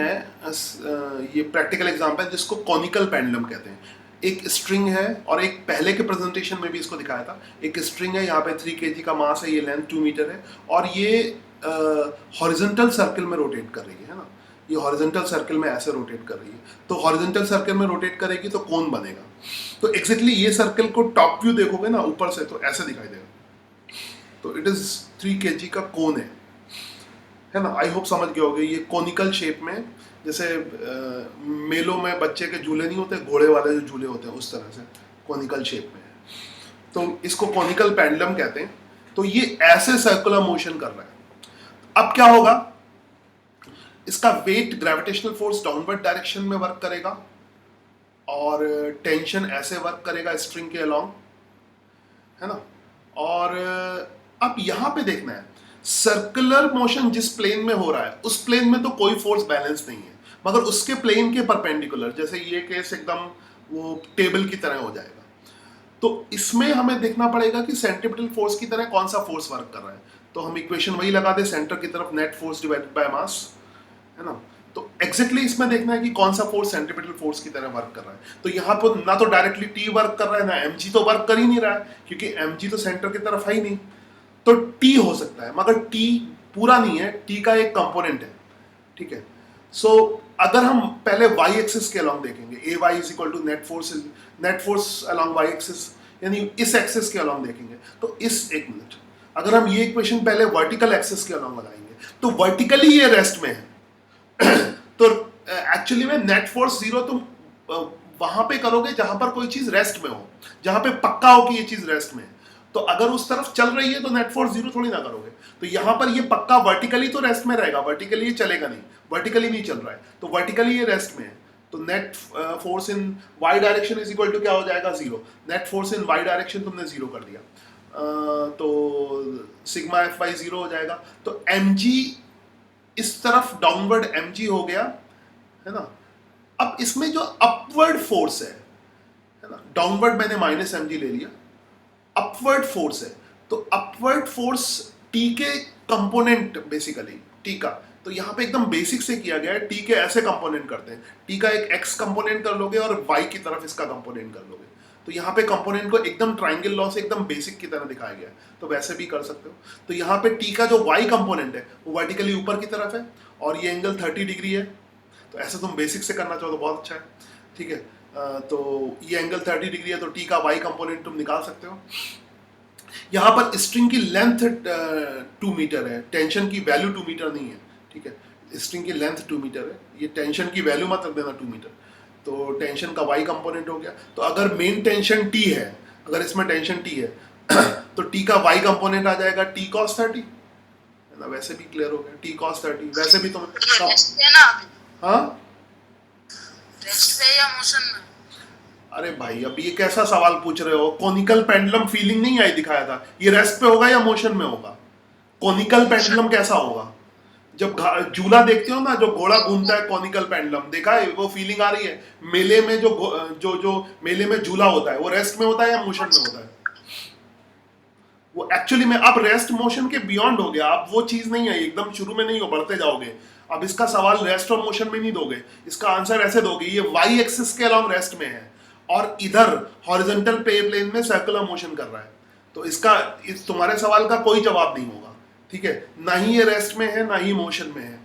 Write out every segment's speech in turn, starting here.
है ये practical example जिसको कॉनिकल पेंडुलम कहते हैं। एक स्ट्रिंग है और एक पहले के प्रेजेंटेशन में भी इसको दिखाया था। एक स्ट्रिंग है, यहाँ पे 3 kg का मास है, ये लेंथ 2 मीटर है और ये हॉरिजॉन्टल सर्कल में रोटेट कर रही है ना। ये हॉरिजॉन्टल सर्कल में ऐसे रोटेट कर रही है, तो हॉरिजॉन्टल सर्कल में रोटेट करेगी तो कोन बनेगा। तो एग्जैक्टली ये सर्कल को टॉप व्यू देखोगे ना ऊपर से तो ऐसे दिखाई देगा। तो इट इज 3 kg का कोन है ना। आई होप समझ गए होगे। ये कोनिकल शेप में, जैसे मेलों में बच्चे के झूले नहीं होते, घोड़े वाले जो झूले होते हैं, उस तरह से कोनिकल शेप में है। तो इसको कोनिकल पेंडुलम कहते हैं। तो ये ऐसे सर्कुलर मोशन कर रहा है। अब क्या होगा, इसका weight gravitational force downward direction में वर्क करेगा और टेंशन ऐसे वर्क करेगा स्ट्रिंग के अलोंग, है ना। और अब यहां पे देखना है, सर्कुलर मोशन जिस प्लेन में हो रहा है उस प्लेन में तो कोई फोर्स बैलेंस नहीं है, मगर उसके प्लेन के परपेंडिकुलर, जैसे ये केस एकदम वो टेबल की तरह हो जाएगा। तो इसमें हमें देखना पड़ेगा कि सेंट्रीपिटल फोर्स की तरह कौन सा फोर्स वर्क कर रहा है। तो हम इक्वेशन वही लगा दे, सेंटर की तरफ नेट फोर्स डिवाइडेड बाय मास, है ना। तो एग्जैक्टली इसमें देखना है कि कौन सा फोर्स सेंट्रीपिटल फोर्स की तरह वर्क कर रहा है। तो यहाँ पर ना तो डायरेक्टली टी वर्क कर रहा है, ना एमजी तो वर्क कर ही नहीं रहा है, क्योंकि एमजी तो सेंटर की तरफ है ही नहीं। तो टी हो सकता है, मगर टी पूरा नहीं है, टी का एक कंपोनेंट है, ठीक है। सो अगर हम पहले वाई एक्सिस के अलोंग देखेंगे, a y is equal to net force along y axis, यानी इस एक्सिस के अलोंग देखेंगे तो एक मिनट, अगर हम ये इक्वेशन पहले वर्टिकल एक्सिस के अलोंग लगाएंगे तो वर्टिकली ये रेस्ट में है। तो एक्चुअली में नेट फोर्स जीरो तुम वहां पे करोगे जहां पर कोई चीज रेस्ट में हो, जहां पे पक्का हो कि ये चीज रेस्ट में है। तो अगर उस तरफ चल रही है तो नेट फोर्स जीरो थोड़ी ना करोगे। तो यहां पर ये पक्का वर्टिकली तो रेस्ट में रहेगा, वर्टिकली ये चलेगा नहीं, वर्टिकली नहीं चल रहा है, तो वर्टिकली ये रेस्ट में है। तो net force in Y direction is equal to क्या हो जाएगा, zero. Net force in Y direction तुमने जीरो कर दिया, तो सिग्मा एफ वाई जीरो हो जाएगा। तो एम जी इस तरफ डाउनवर्ड एम जी हो गया, है ना। अब इसमें जो अपवर्ड फोर्स है ना, डाउनवर्ड मैंने माइनस एम जी ले लिया, अपवर्ड फोर्स है, तो अपवर्ड फोर्स टी के कंपोनेंट बेसिकली टी का, तो यहाँ पे एकदम बेसिक से किया गया है। टी के ऐसे कंपोनेंट करते हैं, टी का एक एक्स कंपोनेंट कर लोगे और वाई की तरफ इसका कंपोनेंट कर लोगे। तो यहाँ पे कंपोनेंट को एकदम ट्राइंगल लॉ से एकदम बेसिक की तरह दिखाया गया है, तो वैसे भी कर सकते हो। तो यहाँ पे टी का जो वाई कंपोनेंट है वो वर्टिकली ऊपर की तरफ है और ये एंगल 30 डिग्री है। तो ऐसे तुम बेसिक से करना चाहो तो बहुत अच्छा है, ठीक है। तो ये एंगल 30 डिग्री है, तो टी का वाई कंपोनेंट तुम निकाल सकते हो। यहाँ पर स्ट्रिंग की लेंथ 2 मीटर है, टेंशन की वैल्यू 2 मीटर नहीं है, ठीक है। स्ट्रिंग की लेंथ 2 मीटर है, ये टेंशन की वैल्यू मत रख देना 2 मीटर। तो टेंशन का वाई कंपोनेंट हो गया। तो अगर मेन टेंशन टी है, अगर इसमें टेंशन टी है तो टी का वाई कंपोनेंट आ जाएगा टी कॉस 30, है ना। वैसे भी क्लियर हो गया, टी कॉस 30। वैसे भी तुम हाँ रेस्ट पे या मोशन में? अरे भाई अब ये कैसा सवाल पूछ रहे हो, कोनिकल पेंडुलम फीलिंग नहीं आई दिखाया था, ये रेस्ट पे होगा या मोशन में होगा। कोनिकल पेंडुलम कैसा होगा, जब झूला देखते हो ना, जो घोड़ा घूमता है कोनिकल पेंडुलम देखा है, वो फीलिंग आ रही है। मेले में जो मेले में झूला होता है वो रेस्ट में होता है या मोशन में होता है। वो एक्चुअली में अब रेस्ट मोशन के बियॉन्ड हो गया, अब वो चीज नहीं है, एकदम शुरू में नहीं हो, बढ़ते जाओगे। अब इसका सवाल रेस्ट और मोशन में नहीं दोगे, इसका आंसर ऐसे दोगे, ये वाई एक्सिस के अलोंग रेस्ट में है और इधर हॉरिजॉन्टल प्लेन में सर्कुलर मोशन कर रहा है। तो इसका तुम्हारे सवाल का कोई जवाब नहीं होगा, ठीक है। ना ही ये रेस्ट में है ना ही मोशन में है।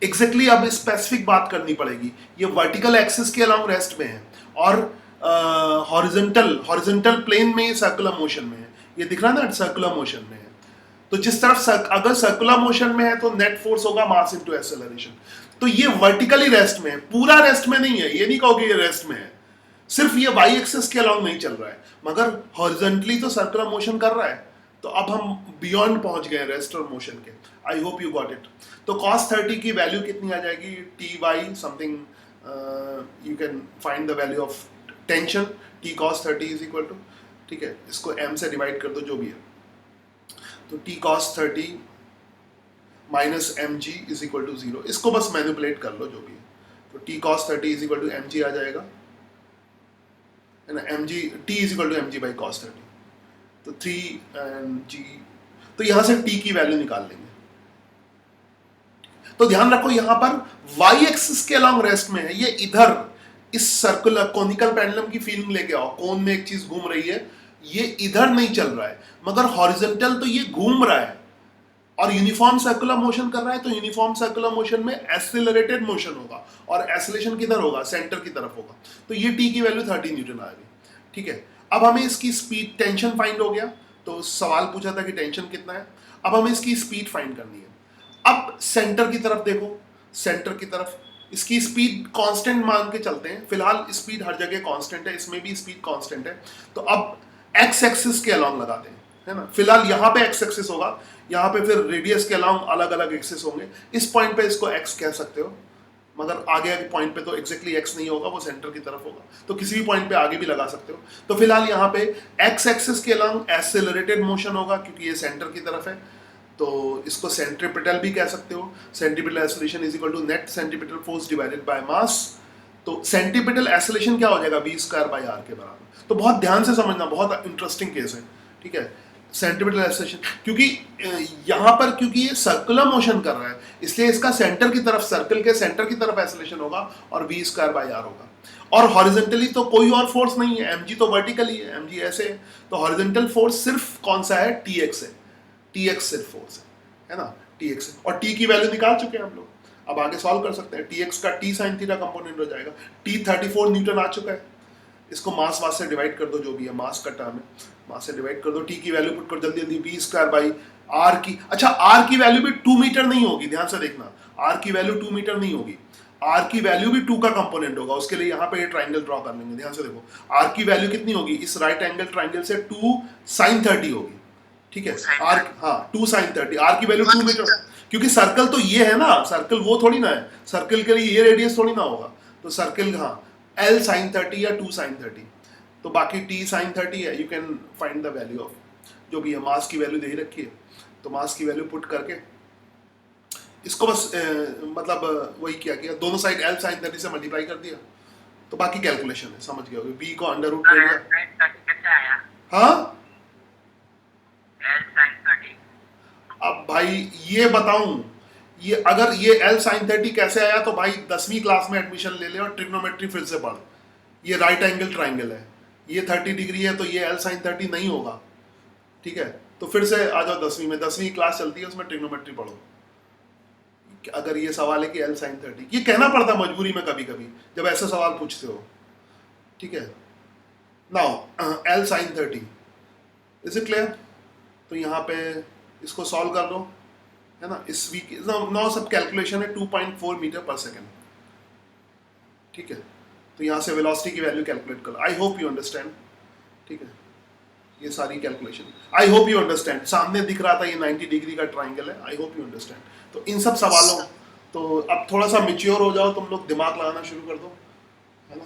एग्जैक्टली अब स्पेसिफिक बात करनी पड़ेगी, ये वर्टिकल एक्सिस के अलोंग रेस्ट में है और हॉरिजॉन्टल प्लेन में ये सर्कुलर मोशन में है। ये दिख रहा है ना, सर्कुलर मोशन में है। तो जिस तरफ अगर सर्कुलर मोशन में है तो नेट फोर्स होगा मास इनटू एक्सेलरेशन। तो ये वर्टिकली रेस्ट में है, पूरा रेस्ट में नहीं है, ये नहीं कहोगे ये रेस्ट में है, सिर्फ ये वाई एक्सिस के अलोंग नहीं चल रहा है, मगर हॉरिजॉन्टली तो सर्कुलर मोशन कर रहा है। तो अब हम बियॉन्ड पहुंच गए रेस्ट और मोशन के। I hope you got it. तो cos 30 की वैल्यू कितनी आ जाएगी, T Y something, you can find the value of tension, T cos 30 is equal to, ठीक है, इसको m से डिवाइड कर दो जो भी है। तो T cos 30 minus M G is equal to 0, इसको बस मैनिपुलेट कर लो जो भी है। तो T cos 30 is equal to m g आ जाएगा, है ना। M g T is equal to m g by cos 30, तो 3 एम जी, तो यहाँ से टी की वैल्यू निकाल लेंगे। तो ध्यान रखो यहाँ पर वाई एक्सिस के अलॉन्ग रेस्ट में है, ये इधर इस सर्कुलर कोनिकल पेंडुलम की फीलिंग लेके आओ, कोन में एक चीज घूम रही है, ये इधर नहीं चल रहा है, मगर हॉरिजॉन्टल तो ये घूम रहा है और यूनिफॉर्म सर्कुलर मोशन कर रहा है, तो यूनिफॉर्म सर्कुलर मोशन में एक्सेलरेटेड मोशन होगा और एक्सेलेरेशन किधर होगा, सेंटर की तरफ होगा। तो ये टी की वैल्यू 30 न्यूटन आ गई। ठीक है, अब हमें इसकी स्पीड, टेंशन फाइंड हो गया, तो सवाल पूछा था कि टेंशन कितना है, अब हमें इसकी स्पीड फाइंड करनी है। अब सेंटर की तरफ देखो, सेंटर की तरफ इसकी स्पीड कांस्टेंट मान के चलते हैं, फिलहाल स्पीड हर जगह कांस्टेंट है, इसमें भी स्पीड कांस्टेंट है। तो अब एक्स एक्सिस के अलॉन्ग लगाते हैं, है ना, फिलहाल यहाँ पे एक्स एक्सिस होगा, यहाँ पे फिर रेडियस के अलॉन्ग अलग अलग एक्सिस होंगे, इस पॉइंट पे इसको एक्स कह सकते हो, मगर आगे के पॉइंट पे तो एग्जैक्टली एक्स नहीं होगा, वो सेंटर की तरफ होगा, तो किसी भी पॉइंट पे आगे भी लगा सकते हो। तो फिलहाल यहाँ पे एक्स एक्सिस के अलॉन्ग एक्सेलरेटेड मोशन होगा क्योंकि ये सेंटर की तरफ है, तो इसको सेंट्रीपिटल भी कह सकते हो। Centripetal acceleration is equal to net centripetal force divided by mass, तो सेंट्रीपिटल एक्सेलरेशन क्या हो जाएगा, v स्क्वायर बाय r के बराबर। तो बहुत ध्यान से समझना, बहुत इंटरेस्टिंग केस है। ठीक है, सेंट्रीपिटल एक्सेलरेशन, क्योंकि यहाँ पर क्योंकि ये सर्कुलर मोशन कर रहा है, इसलिए इसका सेंटर की तरफ, सर्कल के सेंटर की तरफ एक्सेलरेशन होगा और v स्क्वायर बाय r होगा। और हॉरिजॉन्टली तो कोई और फोर्स नहीं है, mg तो वर्टिकली है, mg ऐसे है, तो हॉरिजॉन्टल फोर्स सिर्फ कौन सा है, tx है, tx सिर्फ फोर्स है ना, tx है। और t की वैल्यू निकाल चुके हैं हम लोग, अब आगे सॉल्व कर सकते हैं। tx का t sin थीटा कंपोनेंट हो जाएगा, t 34 न्यूटन आ चुका है, इसको मास वास से डिवाइड कर दो, जो भी है मास का टर्म है, मास से डिवाइड कर दो, t की वैल्यू पुट कर जल्दी जल्दी, v स्क्वायर बाई r की, अच्छा r की वैल्यू भी 2 मीटर नहीं होगी, ध्यान से देखना, r की वैल्यू 2 मीटर नहीं होगी, r की वैल्यू भी 2 का कंपोनेंट होगा। उसके लिए यहाँ पे ये ट्राइंगल ड्रॉ कर लेंगे, ध्यान से देखो, r की वैल्यू कितनी होगी, इस राइट एंगल ट्राइंगल से 2 sin 30 होगी। ठीक है, r, हाँ 2 sin 30, r की वैल्यू 2 मीटर, क्योंकि सर्कल तो ये है ना, सर्कल वो थोड़ी ना है, सर्कल के लिए ये रेडियस थोड़ी ना होगा, तो सर्कल हाँ l sin 30 या 2 sin 30, तो बाकी t sin 30 है, you can find the value of, जो भी है, मास की वैल्यू दे ही रखी है, तो मास की वैल्यू पुट करके इसको बस मतलब वही क्या किया, दोनों साइड l sin 30 से मल्टीप्लाई कर दिया, तो बाकी कैलकुलेशन है, समझ गए, v को अंडर रूट ले लिया। हाँ अब भाई ये बताऊं, ये अगर ये l sin 30 कैसे आया, तो भाई 10वीं क्लास में एडमिशन ले ले और ट्रिग्नोमेट्री फिर से पढ़, ये राइट एंगल ट्राइंगल है, ये 30 डिग्री है, तो ये l sin 30 नहीं होगा। ठीक है, तो फिर से आ जाओ 10वीं में, 10वीं क्लास चलती है, उसमें ट्रिग्नोमेट्री पढ़ो, अगर ये सवाल है कि l sin 30, ये कहना पड़ता मजबूरी में कभी कभी जब ऐसे सवाल पूछते हो। ठीक है, now l sin 30 is it clear, तो यहाँ पे इसको सॉल्व कर लो, है ना, इस वीक नौ सब कैलकुलेशन है 2.4 मीटर पर सेकेंड। ठीक है, तो यहाँ से वेलोसिटी की वैल्यू कैलकुलेट करो, आई होप यू अंडरस्टैंड। ठीक है, ये सारी calculation, I hope you understand, सामने दिख रहा था ये 90 डिग्री का ट्राइंगल है, आई होप यू अंडरस्टैंड। तो इन सब सवालों, तो अब थोड़ा सा मिच्योर हो जाओ तुम लोग, दिमाग लगाना शुरू कर दो, है ना।